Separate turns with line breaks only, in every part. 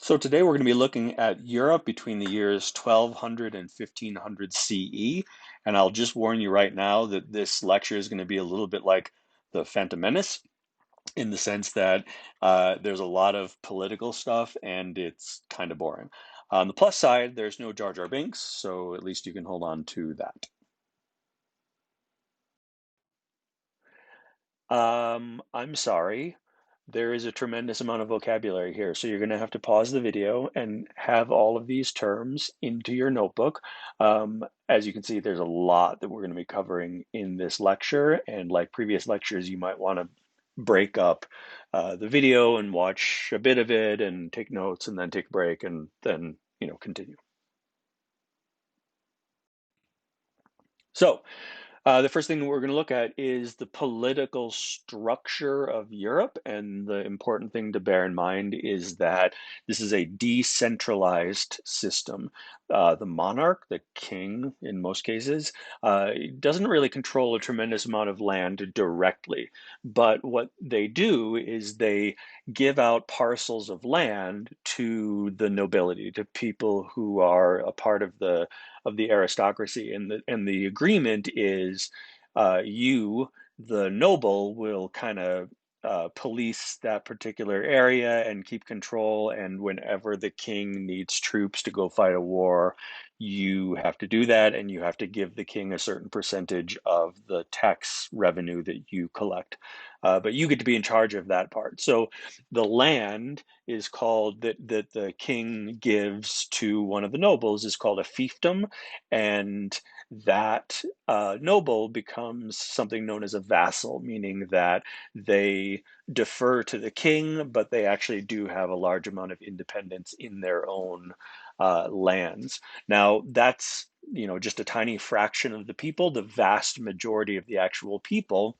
So today we're going to be looking at Europe between the years 1200 and 1500 CE. And I'll just warn you right now that this lecture is going to be a little bit like the Phantom Menace in the sense that there's a lot of political stuff and it's kind of boring. On the plus side, there's no Jar Jar Binks, so at least you can hold on to that. I'm sorry. There is a tremendous amount of vocabulary here, so you're going to have to pause the video and have all of these terms into your notebook. As you can see, there's a lot that we're going to be covering in this lecture, and like previous lectures, you might want to break up the video and watch a bit of it and take notes and then take a break and then, continue. So, the first thing we're going to look at is the political structure of Europe. And the important thing to bear in mind is that this is a decentralized system. The monarch, the king in most cases, doesn't really control a tremendous amount of land directly. But what they do is they give out parcels of land to the nobility, to people who are a part of the aristocracy, and the agreement is you, the noble, will kind of police that particular area and keep control. And whenever the king needs troops to go fight a war, you have to do that, and you have to give the king a certain percentage of the tax revenue that you collect. But you get to be in charge of that part. So the land is called that the king gives to one of the nobles is called a fiefdom, and that noble becomes something known as a vassal, meaning that they defer to the king, but they actually do have a large amount of independence in their own lands. Now, that's just a tiny fraction of the people. The vast majority of the actual people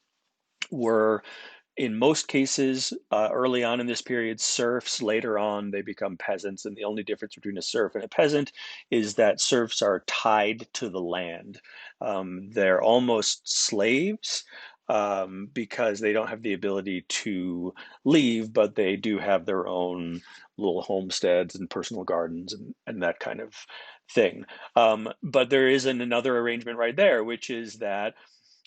were, in most cases, early on in this period, serfs. Later on, they become peasants. And the only difference between a serf and a peasant is that serfs are tied to the land. They're almost slaves because they don't have the ability to leave, but they do have their own little homesteads and personal gardens and that kind of thing. But there is another arrangement right there, which is that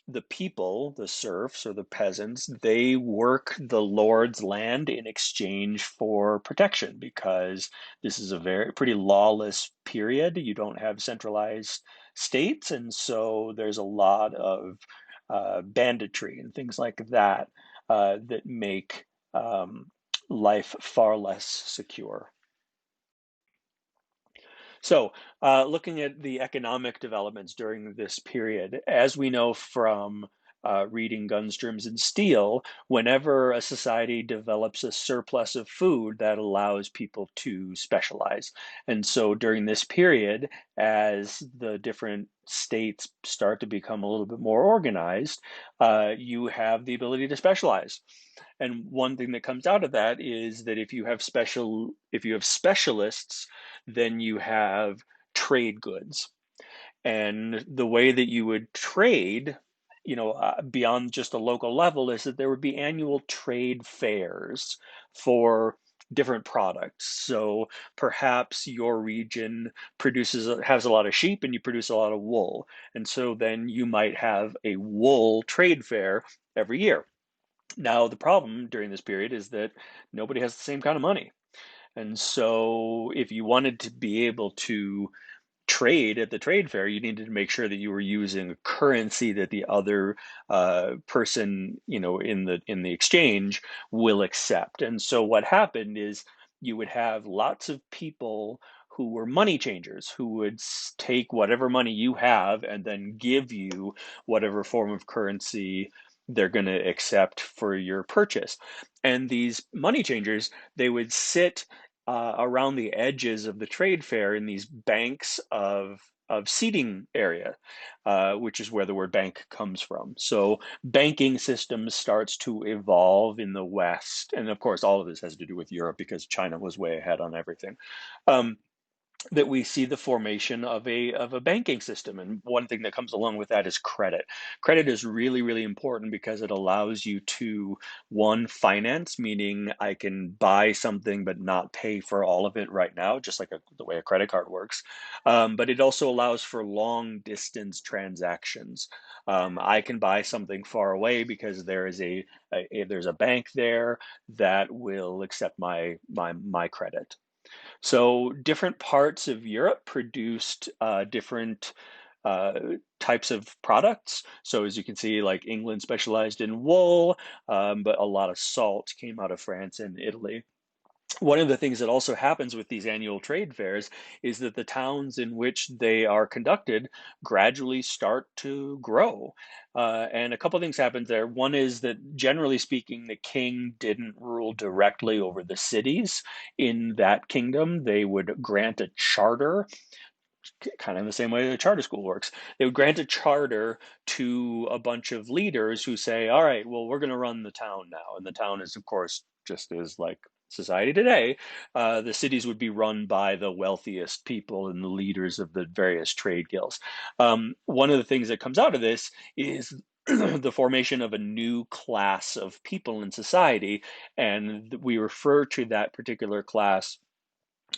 the people, the serfs or the peasants, they work the lord's land in exchange for protection because this is a pretty lawless period. You don't have centralized states, and so there's a lot of banditry and things like that that make life far less secure. So, looking at the economic developments during this period, as we know from reading Guns, Germs, and Steel, whenever a society develops a surplus of food, that allows people to specialize. And so, during this period, as the different states start to become a little bit more organized, you have the ability to specialize. And one thing that comes out of that is that if you have specialists, then you have trade goods. And the way that you would trade, beyond just a local level, is that there would be annual trade fairs for different products. So perhaps your region has a lot of sheep and you produce a lot of wool. And so then you might have a wool trade fair every year. Now, the problem during this period is that nobody has the same kind of money. And so, if you wanted to be able to trade at the trade fair, you needed to make sure that you were using a currency that the other person, in the exchange will accept. And so, what happened is you would have lots of people who were money changers who would take whatever money you have and then give you whatever form of currency they're going to accept for your purchase. And these money changers, they would sit around the edges of the trade fair in these banks of seating area, which is where the word bank comes from. So banking systems starts to evolve in the West, and of course, all of this has to do with Europe because China was way ahead on everything. Um, that we see the formation of a banking system. And one thing that comes along with that is credit. Credit is really, really important because it allows you to, one, finance, meaning I can buy something but not pay for all of it right now, just like the way a credit card works. But it also allows for long distance transactions. I can buy something far away because there is there's a bank there that will accept my credit. So different parts of Europe produced different uh, types of products. So as you can see, like England specialized in wool, but a lot of salt came out of France and Italy. One of the things that also happens with these annual trade fairs is that the towns in which they are conducted gradually start to grow. And a couple of things happen there. One is that generally speaking, the king didn't rule directly over the cities in that kingdom. They would grant a charter, kind of in the same way the charter school works. They would grant a charter to a bunch of leaders who say, all right, well, we're going to run the town now. And the town is, of course, just as like society today, the cities would be run by the wealthiest people and the leaders of the various trade guilds. One of the things that comes out of this is the formation of a new class of people in society. And we refer to that particular class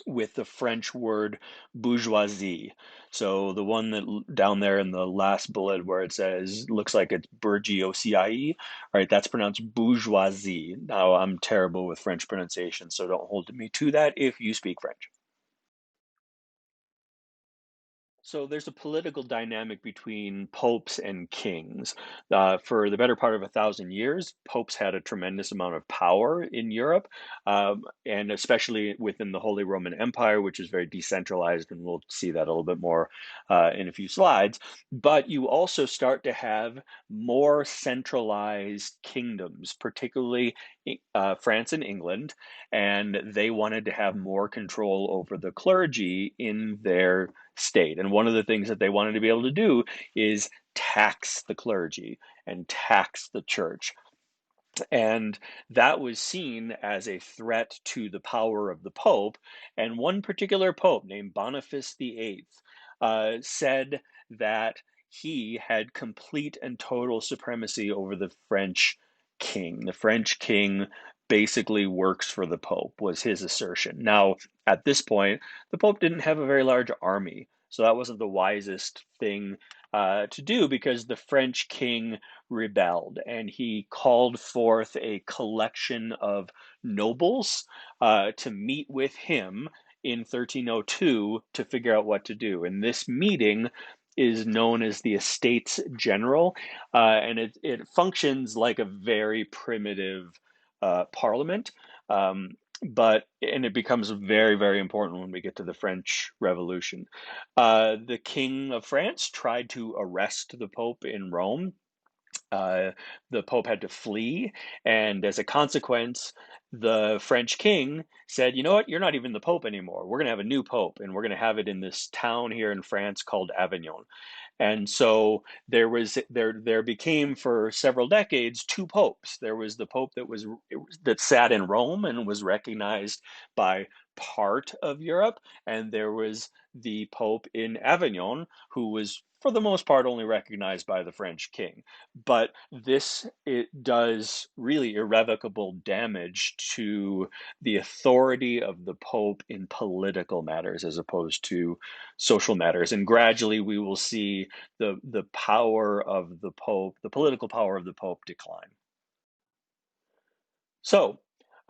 with the French word bourgeoisie. So the one that down there in the last bullet where it says, looks like it's bourgeoisie, right? That's pronounced bourgeoisie. Now I'm terrible with French pronunciation, so don't hold me to that if you speak French. So there's a political dynamic between popes and kings. For the better part of 1,000 years, popes had a tremendous amount of power in Europe, and especially within the Holy Roman Empire, which is very decentralized, and we'll see that a little bit more in a few slides. But you also start to have more centralized kingdoms, particularly France and England, and they wanted to have more control over the clergy in their state. And one of the things that they wanted to be able to do is tax the clergy and tax the church. And that was seen as a threat to the power of the Pope. And one particular Pope named Boniface VIII said that he had complete and total supremacy over the French king. The French king basically works for the Pope, was his assertion. Now, at this point, the Pope didn't have a very large army. So that wasn't the wisest thing to do because the French king rebelled and he called forth a collection of nobles to meet with him in 1302 to figure out what to do. And this meeting is known as the Estates General, and it functions like a very primitive parliament. And it becomes very, very important when we get to the French Revolution. The King of France tried to arrest the Pope in Rome. uh, the Pope had to flee, and as a consequence, the French king said, "You know what? You're not even the Pope anymore. We're going to have a new Pope, and we're going to have it in this town here in France called Avignon." And so there became for several decades two popes. There was the Pope that sat in Rome and was recognized by part of Europe, and there was the Pope in Avignon who was for the most part only recognized by the French king. But this it does really irrevocable damage to the authority of the Pope in political matters as opposed to social matters. And gradually we will see the power of the Pope, the political power of the Pope decline. So,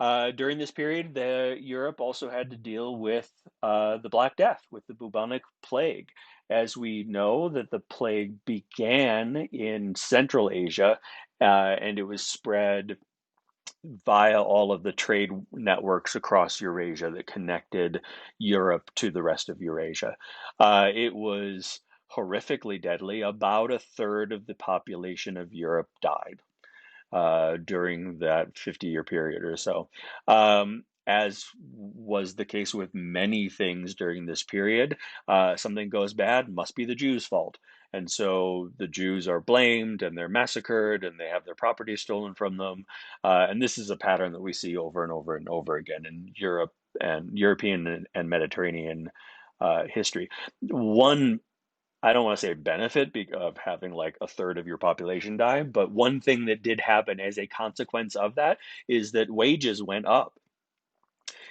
during this period, Europe also had to deal with the Black Death, with the bubonic plague. As we know, that the plague began in Central Asia, and it was spread via all of the trade networks across Eurasia that connected Europe to the rest of Eurasia. It was horrifically deadly. About a third of the population of Europe died during that 50-year period or so. As was the case with many things during this period, something goes bad, must be the Jews' fault. And so the Jews are blamed and they're massacred and they have their property stolen from them. And this is a pattern that we see over and over and over again in Europe and European and Mediterranean history. One, I don't want to say benefit of having like a third of your population die, but one thing that did happen as a consequence of that is that wages went up.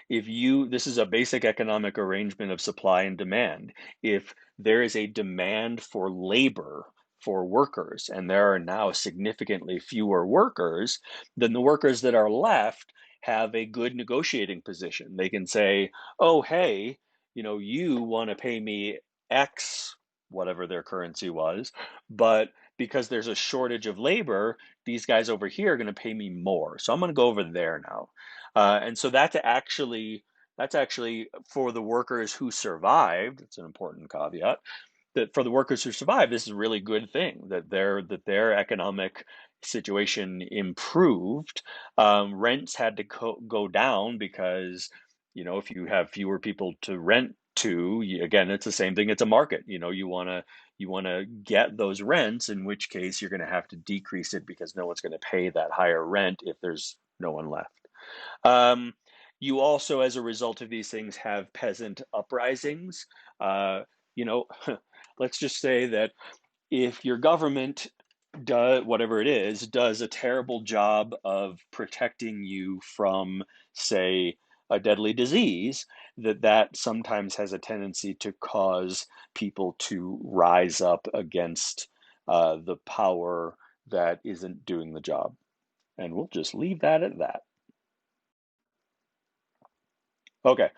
If you, this is a basic economic arrangement of supply and demand. If there is a demand for labor, for workers, and there are now significantly fewer workers, then the workers that are left have a good negotiating position. They can say, oh, hey, you want to pay me X, whatever their currency was, but because there's a shortage of labor, these guys over here are going to pay me more. So I'm going to go over there now. And so that's actually for the workers who survived. It's an important caveat that for the workers who survived, this is a really good thing that their economic situation improved. Rents had to go down because if you have fewer people to rent to, again, it's the same thing. It's a market. You want to get those rents, in which case you're going to have to decrease it because no one's going to pay that higher rent if there's no one left. Um, you also, as a result of these things, have peasant uprisings. Uh, you know, let's just say that if your government does whatever it is, does a terrible job of protecting you from, say, a deadly disease, that sometimes has a tendency to cause people to rise up against the power that isn't doing the job. And we'll just leave that at that. Okay.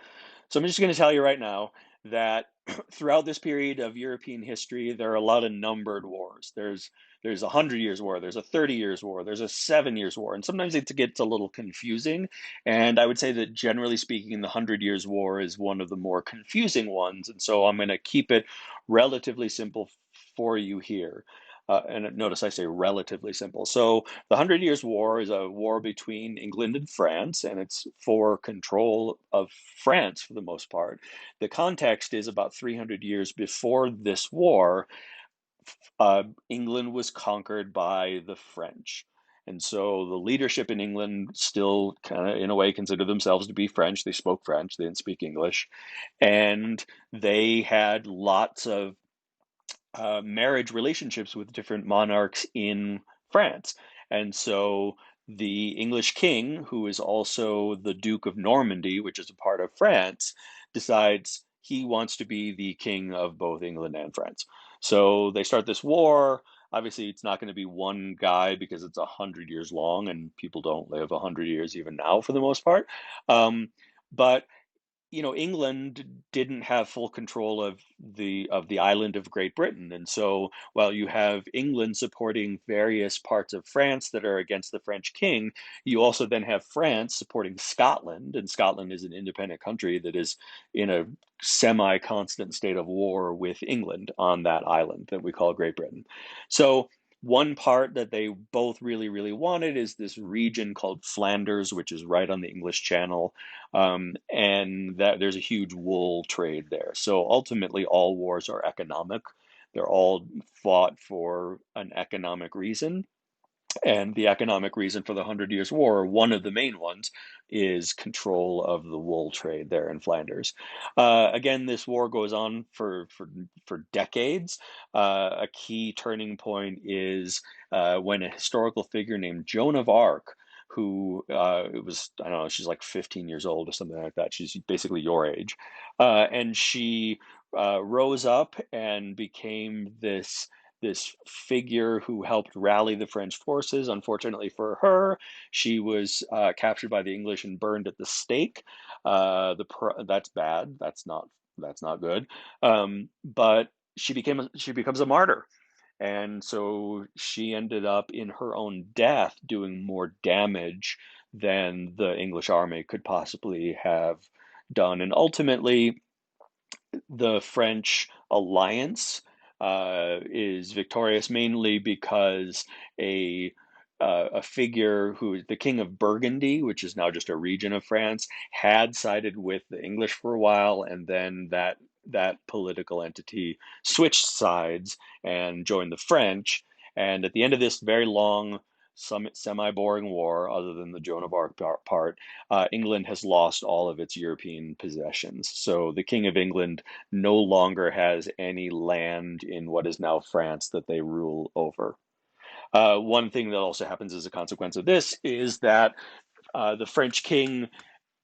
So I'm just going to tell you right now that throughout this period of European history, there are a lot of numbered wars. There's a 100 years war, there's a 30 years war, there's a 7 years war, and sometimes it gets a little confusing. And I would say that generally speaking, the 100 years war is one of the more confusing ones. And so I'm going to keep it relatively simple for you here. And notice I say relatively simple. So the Hundred Years' War is a war between England and France, and it's for control of France for the most part. The context is about 300 years before this war, England was conquered by the French. And so the leadership in England still kind of, in a way, consider themselves to be French. They spoke French, they didn't speak English. And they had lots of marriage relationships with different monarchs in France. And so the English king, who is also the Duke of Normandy, which is a part of France, decides he wants to be the king of both England and France. So they start this war. Obviously, it's not going to be one guy because it's 100 years long, and people don't live 100 years even now for the most part. Um, but England didn't have full control of the island of Great Britain, and so while you have England supporting various parts of France that are against the French king, you also then have France supporting Scotland, and Scotland is an independent country that is in a semi-constant state of war with England on that island that we call Great Britain. So one part that they both really, really wanted is this region called Flanders, which is right on the English Channel, and that there's a huge wool trade there. So ultimately, all wars are economic. They're all fought for an economic reason. And the economic reason for the Hundred Years' War, one of the main ones, is control of the wool trade there in Flanders. Again, this war goes on for decades. A key turning point is when a historical figure named Joan of Arc, who it was, I don't know, she's like 15 years old or something like that. She's basically your age. And she rose up and became this figure who helped rally the French forces. Unfortunately for her, she was captured by the English and burned at the stake. That's bad. That's not good. But she becomes a martyr, and so she ended up in her own death doing more damage than the English army could possibly have done. And ultimately, the French alliance is victorious mainly because a a figure who the King of Burgundy, which is now just a region of France, had sided with the English for a while, and then that political entity switched sides and joined the French. And at the end of this very long some semi-boring war, other than the Joan of Arc part, England has lost all of its European possessions. So the King of England no longer has any land in what is now France that they rule over. One thing that also happens as a consequence of this is that the French king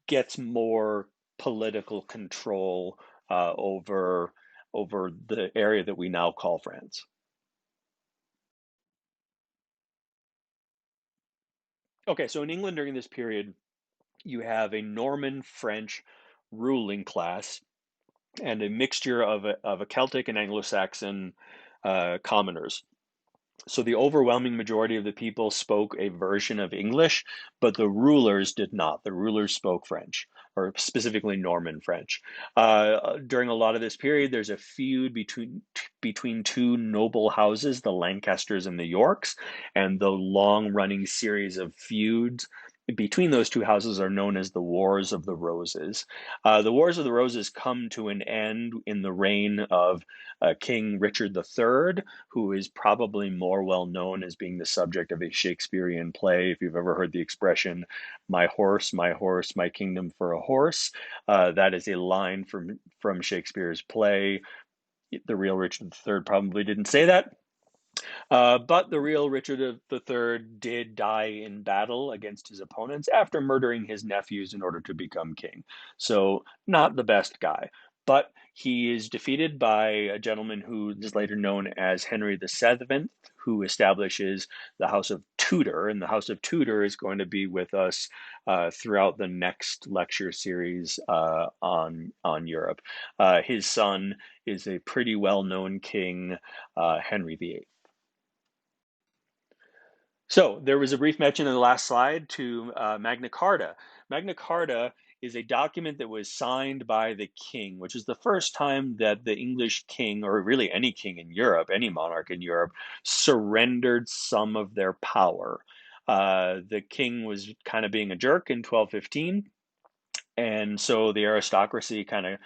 gets more political control over the area that we now call France. Okay, so in England during this period, you have a Norman French ruling class and a mixture of a Celtic and Anglo-Saxon commoners. So the overwhelming majority of the people spoke a version of English, but the rulers did not. The rulers spoke French, or specifically Norman French. During a lot of this period, there's a feud between two noble houses, the Lancasters and the Yorks, and the long-running series of feuds between those two houses are known as the Wars of the Roses. The Wars of the Roses come to an end in the reign of King Richard III, who is probably more well known as being the subject of a Shakespearean play. If you've ever heard the expression, my horse, my kingdom for a horse," that is a line from Shakespeare's play. The real Richard III probably didn't say that, but the real Richard III did die in battle against his opponents after murdering his nephews in order to become king. So, not the best guy. But he is defeated by a gentleman who is later known as Henry VII, who establishes the House of Tudor. And the House of Tudor is going to be with us throughout the next lecture series on Europe. His son is a pretty well known king, Henry VIII. So there was a brief mention in the last slide to Magna Carta. Magna Carta is a document that was signed by the king, which is the first time that the English king, or really any king in Europe, any monarch in Europe, surrendered some of their power. The king was kind of being a jerk in 1215, and so the aristocracy kind of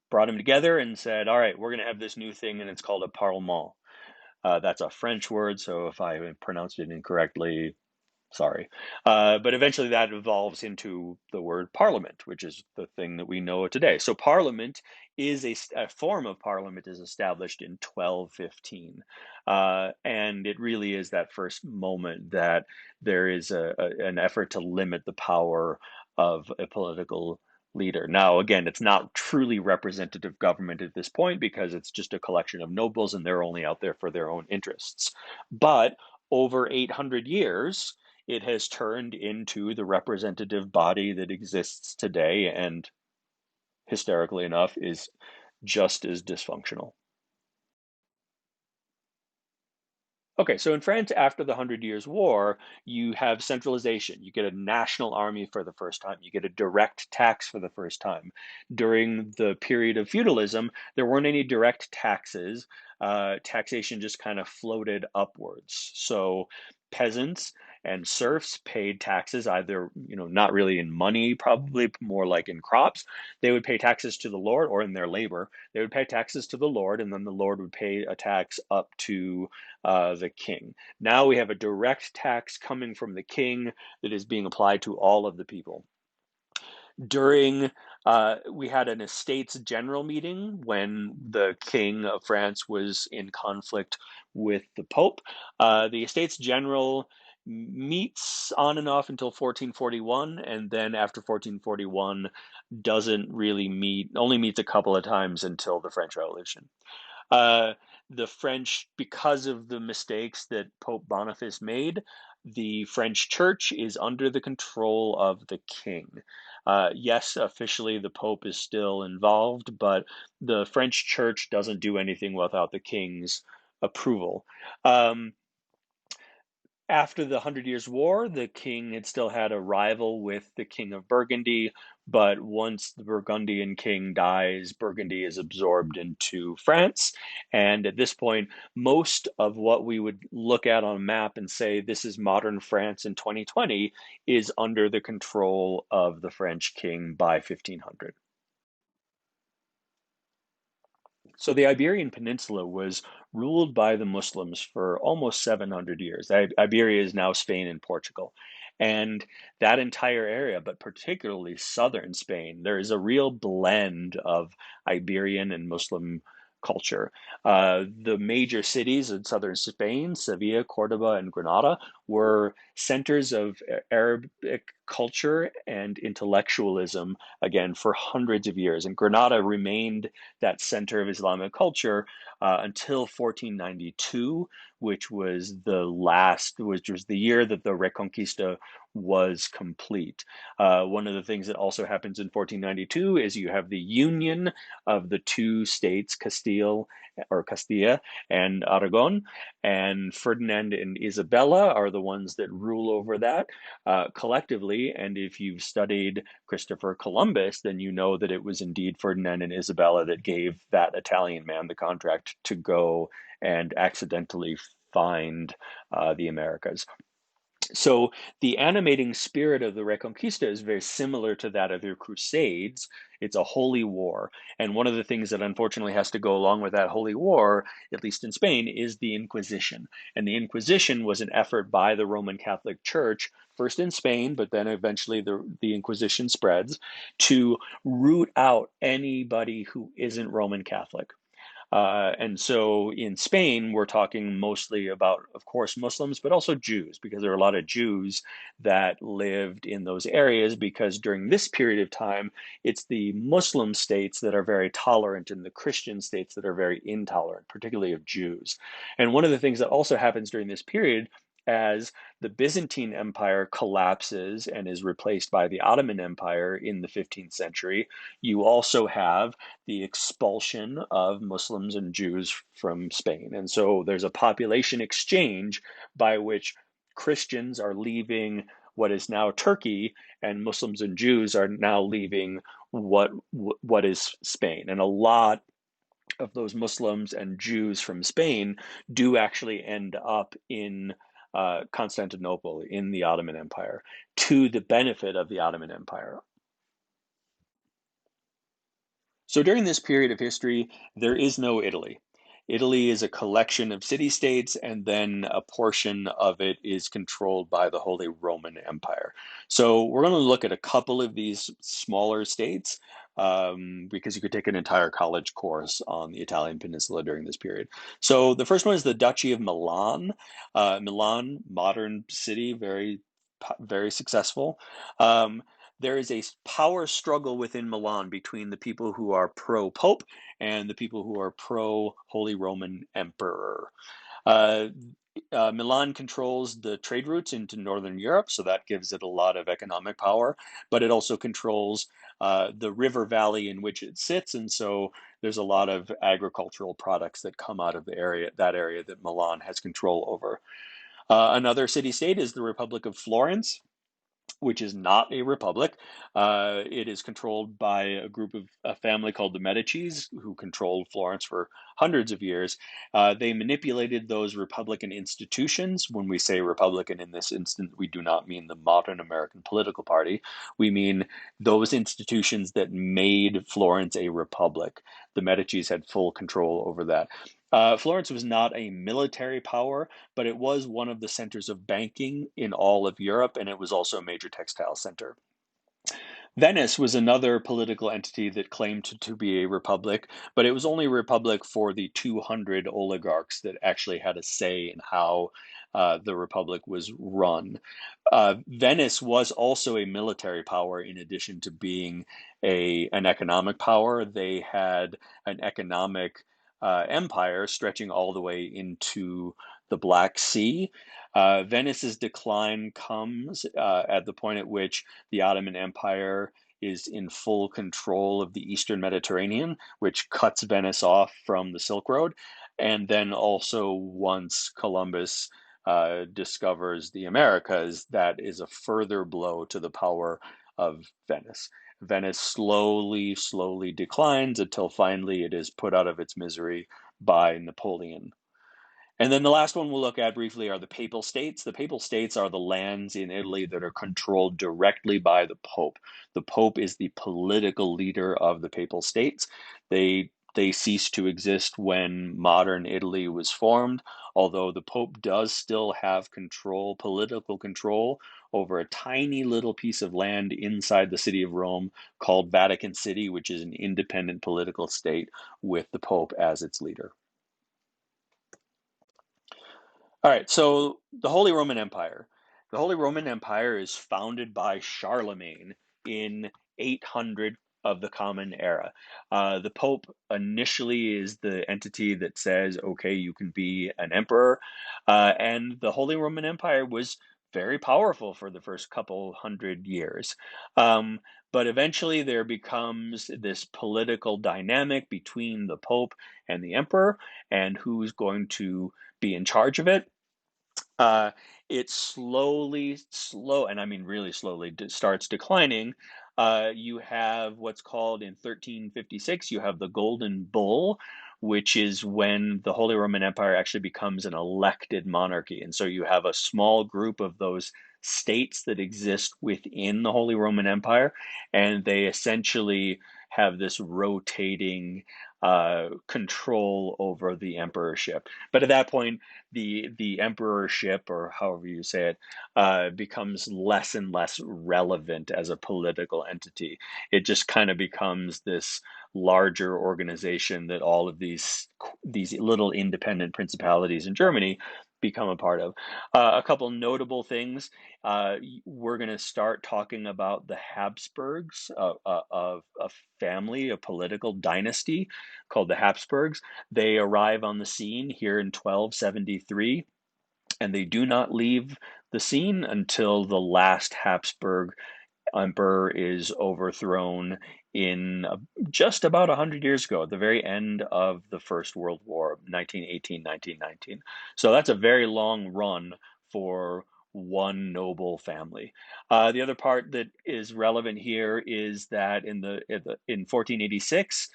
brought him together and said, "All right, we're going to have this new thing, and it's called a parlement." That's a French word, so if I pronounced it incorrectly, sorry. But eventually that evolves into the word parliament, which is the thing that we know today. So parliament is a form of parliament is established in 1215. And it really is that first moment that there is an effort to limit the power of a political leader. Now, again, it's not truly representative government at this point because it's just a collection of nobles and they're only out there for their own interests. But over 800 years, it has turned into the representative body that exists today and, hysterically enough, is just as dysfunctional. Okay, so in France, after the Hundred Years' War, you have centralization. You get a national army for the first time. You get a direct tax for the first time. During the period of feudalism, there weren't any direct taxes. Taxation just kind of floated upwards. So peasants and serfs paid taxes, either, not really in money, probably more like in crops. They would pay taxes to the Lord, or in their labor. They would pay taxes to the Lord, and then the Lord would pay a tax up to the king. Now we have a direct tax coming from the king that is being applied to all of the people. During We had an Estates General meeting when the King of France was in conflict with the Pope. The Estates General meets on and off until 1441, and then after 1441 doesn't really meet, only meets a couple of times until the French Revolution. Uh, the French, because of the mistakes that Pope Boniface made, the French church is under the control of the king. Yes, officially the Pope is still involved, but the French church doesn't do anything without the king's approval. Um, After the Hundred Years' War, the king had still had a rival with the King of Burgundy, but once the Burgundian king dies, Burgundy is absorbed into France. And at this point, most of what we would look at on a map and say this is modern France in 2020 is under the control of the French king by 1500. So the Iberian Peninsula was ruled by the Muslims for almost 700 years. Iberia is now Spain and Portugal. And that entire area, but particularly southern Spain, there is a real blend of Iberian and Muslim culture. The major cities in southern Spain, Sevilla, Cordoba, and Granada, were centers of Arabic culture and intellectualism, again, for hundreds of years. And Granada remained that center of Islamic culture until 1492, which was the year that the Reconquista was complete. One of the things that also happens in 1492 is you have the union of the two states, Castilla and Aragon, and Ferdinand and Isabella are the ones that rule over that collectively. And if you've studied Christopher Columbus, then you know that it was indeed Ferdinand and Isabella that gave that Italian man the contract to go and accidentally find the Americas. So the animating spirit of the Reconquista is very similar to that of the Crusades. It's a holy war. And one of the things that unfortunately has to go along with that holy war, at least in Spain, is the Inquisition. And the Inquisition was an effort by the Roman Catholic Church, first in Spain, but then eventually the Inquisition spreads, to root out anybody who isn't Roman Catholic. And so in Spain, we're talking mostly about, of course, Muslims, but also Jews, because there are a lot of Jews that lived in those areas. Because during this period of time, it's the Muslim states that are very tolerant and the Christian states that are very intolerant, particularly of Jews. And one of the things that also happens during this period, as the Byzantine Empire collapses and is replaced by the Ottoman Empire in the 15th century, you also have the expulsion of Muslims and Jews from Spain. And so there's a population exchange by which Christians are leaving what is now Turkey, and Muslims and Jews are now leaving what is Spain. And a lot of those Muslims and Jews from Spain do actually end up in Constantinople in the Ottoman Empire to the benefit of the Ottoman Empire. So during this period of history, there is no Italy. Italy is a collection of city-states, and then a portion of it is controlled by the Holy Roman Empire. So we're going to look at a couple of these smaller states because you could take an entire college course on the Italian peninsula during this period. So the first one is the Duchy of Milan. Milan, modern city, very successful. Um, there is a power struggle within Milan between the people who are pro-Pope and the people who are pro-Holy Roman Emperor. Uh, Milan controls the trade routes into Northern Europe, so that gives it a lot of economic power, but it also controls the river valley in which it sits, and so there's a lot of agricultural products that come out of that area that Milan has control over. Another city-state is the Republic of Florence, which is not a republic. It is controlled by a family called the Medicis, who controlled Florence for hundreds of years. They manipulated those republican institutions. When we say republican in this instance, we do not mean the modern American political party. We mean those institutions that made Florence a republic. The Medicis had full control over that. Florence was not a military power, but it was one of the centers of banking in all of Europe, and it was also a major textile center. Venice was another political entity that claimed to be a republic, but it was only a republic for the 200 oligarchs that actually had a say in how the republic was run. Venice was also a military power in addition to being an economic power. They had an economic empire stretching all the way into the Black Sea. Venice's decline comes at the point at which the Ottoman Empire is in full control of the Eastern Mediterranean, which cuts Venice off from the Silk Road. And then also, once Columbus discovers the Americas, that is a further blow to the power of Venice. Venice slowly declines until finally it is put out of its misery by Napoleon. And then the last one we'll look at briefly are the Papal States. The Papal States are the lands in Italy that are controlled directly by the Pope. The Pope is the political leader of the Papal States. They They ceased to exist when modern Italy was formed, although the Pope does still have control, political control, over a tiny little piece of land inside the city of Rome called Vatican City, which is an independent political state with the Pope as its leader. All right, so the Holy Roman Empire. The Holy Roman Empire is founded by Charlemagne in 800 of the Common Era. The Pope initially is the entity that says, okay, you can be an emperor. And the Holy Roman Empire was very powerful for the first couple hundred years. Um, but eventually there becomes this political dynamic between the Pope and the emperor and who's going to be in charge of it. uh, it and I mean really slowly, starts declining. You have what's called in 1356, you have the Golden Bull, which is when the Holy Roman Empire actually becomes an elected monarchy. And so you have a small group of those states that exist within the Holy Roman Empire, and they essentially have this rotating control over the emperorship. But at that point, the emperorship, or however you say it, becomes less and less relevant as a political entity. It just kind of becomes this larger organization that all of these little independent principalities in Germany become a part of. A couple notable things. We're going to start talking about the Habsburgs, of a family, a political dynasty called the Habsburgs. They arrive on the scene here in 1273, and they do not leave the scene until the last Habsburg emperor is overthrown in just about 100 years ago, at the very end of the First World War, 1918, 1919. So that's a very long run for one noble family. The other part that is relevant here is that in 1486,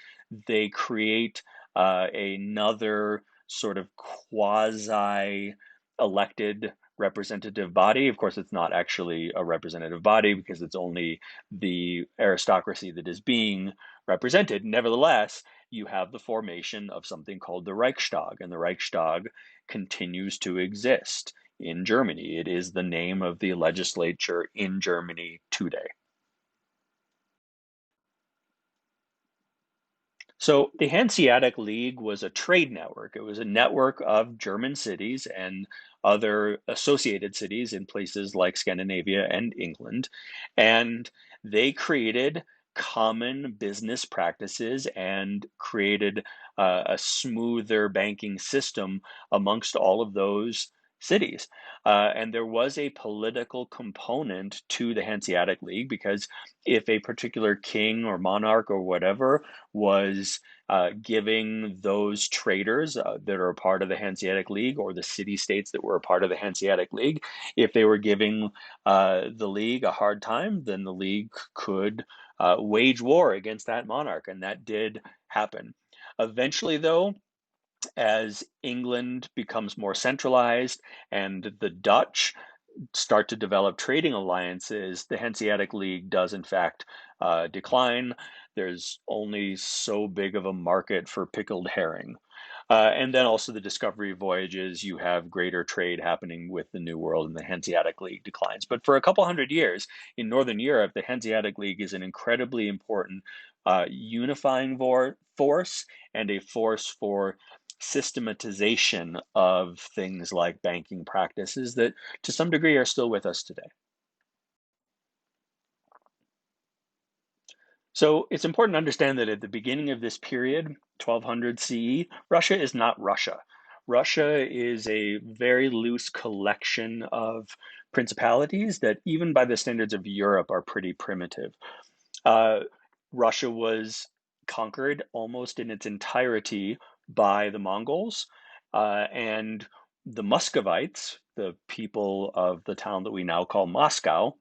they create another sort of quasi elected representative body. Of course, it's not actually a representative body because it's only the aristocracy that is being represented. Nevertheless, you have the formation of something called the Reichstag, and the Reichstag continues to exist in Germany. It is the name of the legislature in Germany today. So the Hanseatic League was a trade network. It was a network of German cities and other associated cities in places like Scandinavia and England. And they created common business practices and created a smoother banking system amongst all of those cities. And there was a political component to the Hanseatic League because if a particular king or monarch or whatever was giving those traders that are a part of the Hanseatic League, or the city states that were a part of the Hanseatic League, if they were giving the League a hard time, then the League could wage war against that monarch, and that did happen. Eventually, though, as England becomes more centralized and the Dutch start to develop trading alliances, the Hanseatic League does in fact decline. There's only so big of a market for pickled herring. And then also the discovery voyages, you have greater trade happening with the New World, and the Hanseatic League declines. But for a couple hundred years in Northern Europe, the Hanseatic League is an incredibly important unifying force, and a force for systematization of things like banking practices that to some degree are still with us today. So it's important to understand that at the beginning of this period, 1200 CE, Russia is not Russia. Russia is a very loose collection of principalities that, even by the standards of Europe, are pretty primitive. Uh, Russia was conquered almost in its entirety by the Mongols, and the Muscovites, the people of the town that we now call Moscow,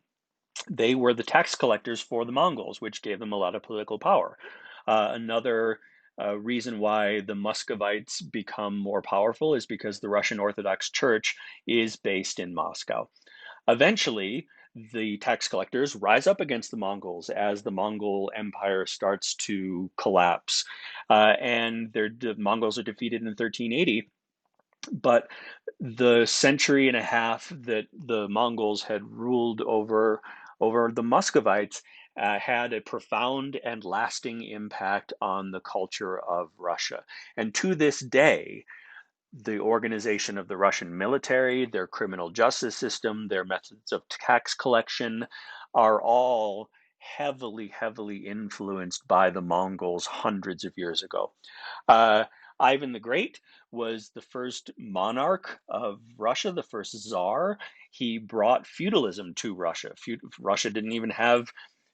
they were the tax collectors for the Mongols, which gave them a lot of political power. Another reason why the Muscovites become more powerful is because the Russian Orthodox Church is based in Moscow. Eventually, the tax collectors rise up against the Mongols as the Mongol Empire starts to collapse. And the Mongols are defeated in 1380. But the century and a half that the Mongols had ruled over the Muscovites had a profound and lasting impact on the culture of Russia. And to this day, the organization of the Russian military, their criminal justice system, their methods of tax collection are all heavily, heavily influenced by the Mongols hundreds of years ago. Uh, Ivan the Great was the first monarch of Russia, the first czar. He brought feudalism to Russia. Russia didn't even have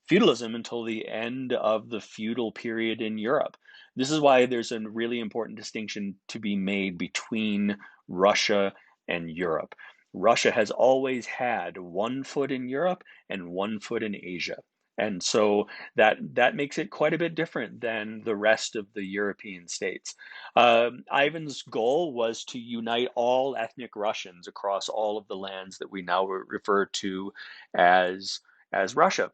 feudalism until the end of the feudal period in Europe. This is why there's a really important distinction to be made between Russia and Europe. Russia has always had one foot in Europe and one foot in Asia. And so that makes it quite a bit different than the rest of the European states. Ivan's goal was to unite all ethnic Russians across all of the lands that we now refer to as Russia.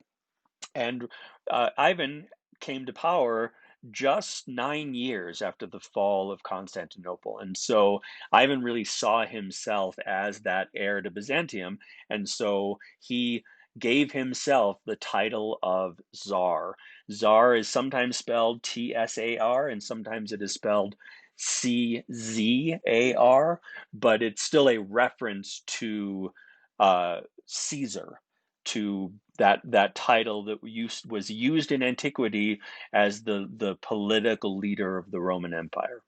And Ivan came to power just 9 years after the fall of Constantinople. And so Ivan really saw himself as that heir to Byzantium. And so he gave himself the title of Tsar. Tsar is sometimes spelled Tsar, and sometimes it is spelled Czar, but it's still a reference to Caesar, to that title that was used in antiquity as the political leader of the Roman Empire.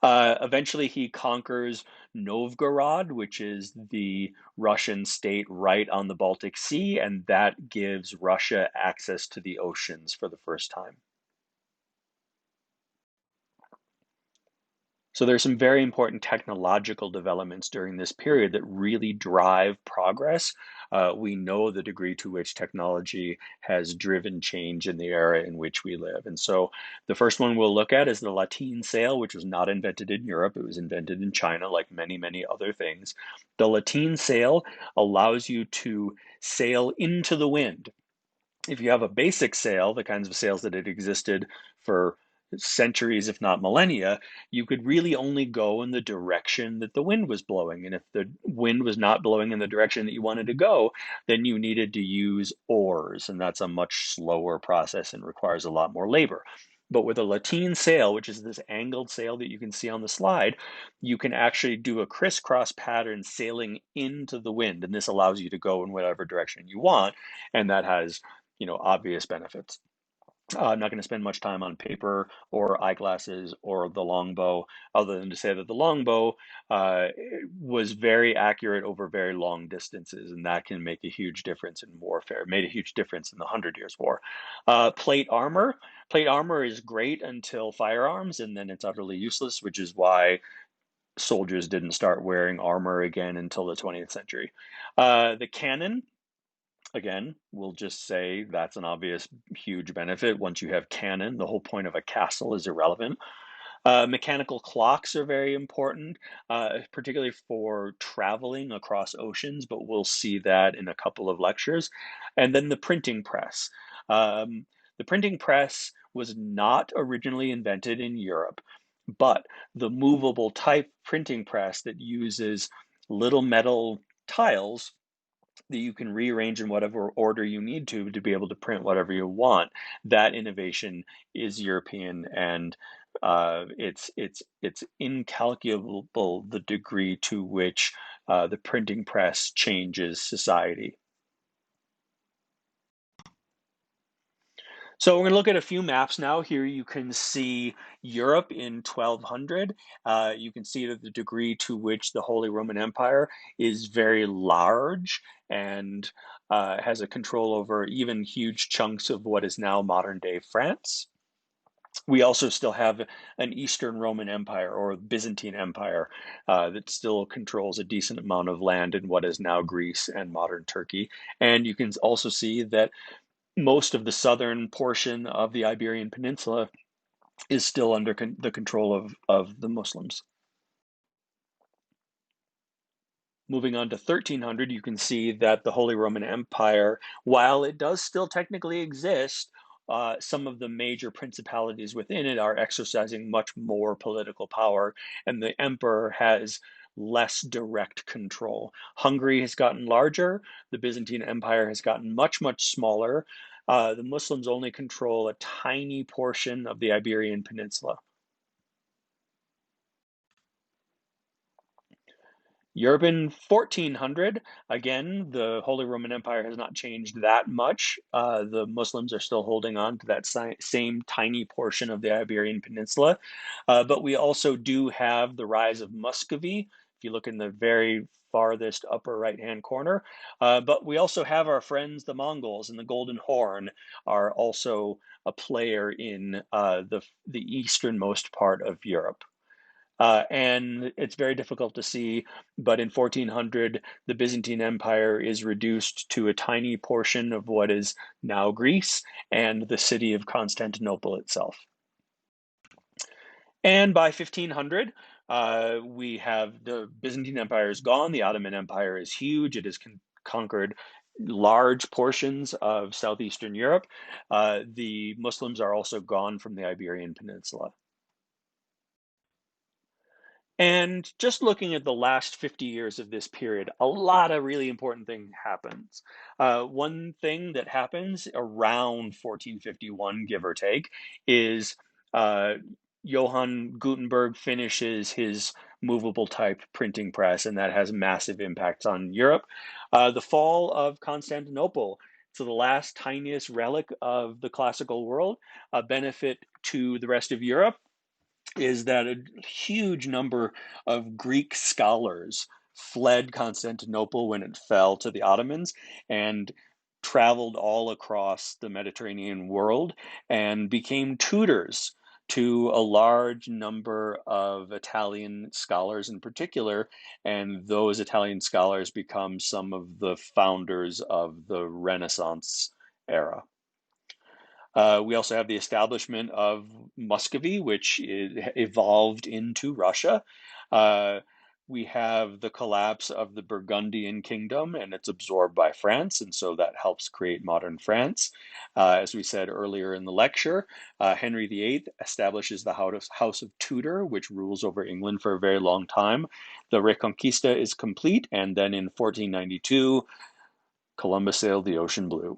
Eventually, he conquers Novgorod, which is the Russian state right on the Baltic Sea, and that gives Russia access to the oceans for the first time. So there's some very important technological developments during this period that really drive progress. We know the degree to which technology has driven change in the era in which we live. And so the first one we'll look at is the lateen sail, which was not invented in Europe. It was invented in China, like many, many other things. The lateen sail allows you to sail into the wind. If you have a basic sail, the kinds of sails that had existed for centuries, if not millennia, you could really only go in the direction that the wind was blowing. And if the wind was not blowing in the direction that you wanted to go, then you needed to use oars. And that's a much slower process and requires a lot more labor. But with a lateen sail, which is this angled sail that you can see on the slide, you can actually do a crisscross pattern sailing into the wind. And this allows you to go in whatever direction you want. And that has obvious benefits. I'm not going to spend much time on paper or eyeglasses or the longbow, other than to say that the longbow was very accurate over very long distances, and that can make a huge difference in warfare. It made a huge difference in the Hundred Years' War. Plate armor. Plate armor is great until firearms, and then it's utterly useless, which is why soldiers didn't start wearing armor again until the 20th century. The cannon. Again, we'll just say that's an obvious huge benefit. Once you have cannon, the whole point of a castle is irrelevant. Mechanical clocks are very important, particularly for traveling across oceans, but we'll see that in a couple of lectures. And then the printing press. The printing press was not originally invented in Europe, but the movable type printing press that uses little metal tiles that you can rearrange in whatever order you need to be able to print whatever you want. That innovation is European, and it's incalculable the degree to which the printing press changes society. So we're going to look at a few maps now. Here you can see Europe in 1200. You can see that the degree to which the Holy Roman Empire is very large and has a control over even huge chunks of what is now modern day France. We also still have an Eastern Roman Empire or Byzantine Empire that still controls a decent amount of land in what is now Greece and modern Turkey. And you can also see that most of the southern portion of the Iberian Peninsula is still under the control of the Muslims. Moving on to 1300, you can see that the Holy Roman Empire, while it does still technically exist, some of the major principalities within it are exercising much more political power, and the emperor has less direct control. Hungary has gotten larger, the Byzantine Empire has gotten much, much smaller. The Muslims only control a tiny portion of the Iberian Peninsula. Europe in 1400, again, the Holy Roman Empire has not changed that much. The Muslims are still holding on to that same tiny portion of the Iberian Peninsula. But we also do have the rise of Muscovy, if you look in the very farthest upper right-hand corner. But we also have our friends, the Mongols, and the Golden Horn are also a player in the easternmost part of Europe. And it's very difficult to see, but in 1400, the Byzantine Empire is reduced to a tiny portion of what is now Greece and the city of Constantinople itself. And by 1500, we have the Byzantine Empire is gone, the Ottoman Empire is huge, it has conquered large portions of southeastern Europe. The Muslims are also gone from the Iberian Peninsula. And just looking at the last 50 years of this period, a lot of really important thing happens. One thing that happens around 1451, give or take, is uh, Johann Gutenberg finishes his movable type printing press, and that has massive impacts on Europe. The fall of Constantinople, so the last tiniest relic of the classical world, a benefit to the rest of Europe is that a huge number of Greek scholars fled Constantinople when it fell to the Ottomans and traveled all across the Mediterranean world and became tutors to a large number of Italian scholars in particular. And those Italian scholars become some of the founders of the Renaissance era. We also have the establishment of Muscovy, which evolved into Russia. Uh, we have the collapse of the Burgundian kingdom, and it's absorbed by France, and so that helps create modern France. As we said earlier in the lecture, Henry VIII establishes the House of Tudor, which rules over England for a very long time. The Reconquista is complete, and then in 1492, Columbus sailed the ocean blue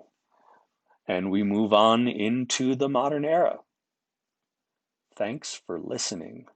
and we move on into the modern era. Thanks for listening.